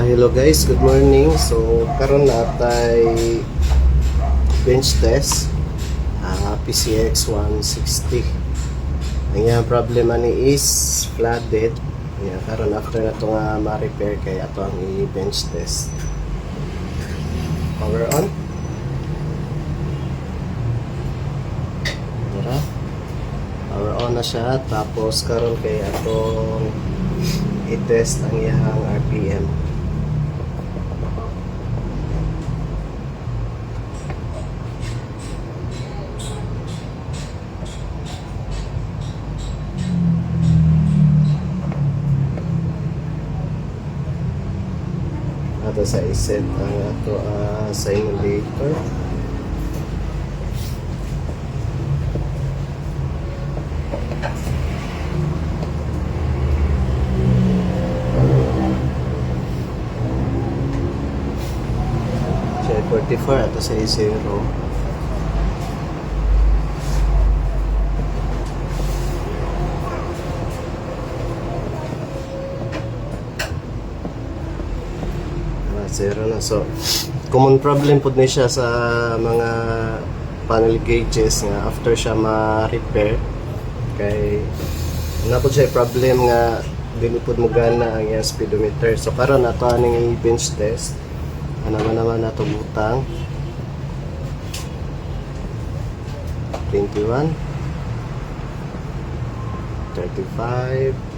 Hello guys, good morning. So karon na tay bench test PCX 160. Ang yang problema ni is flooded. Yan karon after na to nga ma-repair kay ato ang i-bench test. Power on. Tara. Power on na siya, tapos karon kay atong i-test ang iyang RPM. Ato sa iset ang ato simulator. Siya 44 ato sa 0. Zero na. So, common problem po ni siya sa mga panel gauges nga after siya ma-repair kay napod siya problem nga dili pud mo gana ang iyang speedometer. So karon ato aning bench test ano naman nato butang 21 35.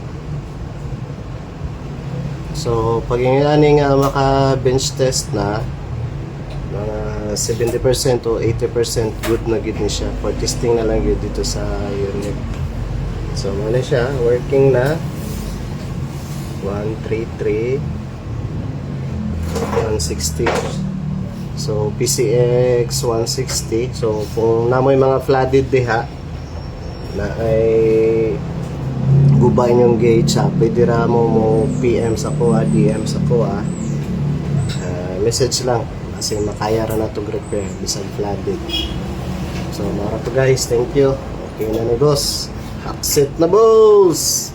So, pag yung nga maka-bench test na, mga 70% o 80% good na gid ni siya. For testing na lang yun dito sa unit. So, muna siya. Working na. 133 160. So, PCX 160. So, kung namoy mga flooded diha na ay gubay yung gauge pwede ra mo PM sa ko DM sa ko message lang kasi makaya ra na to repair bisan flooded. So mara to guys, thank you. Okay na ni boss, accept na boss.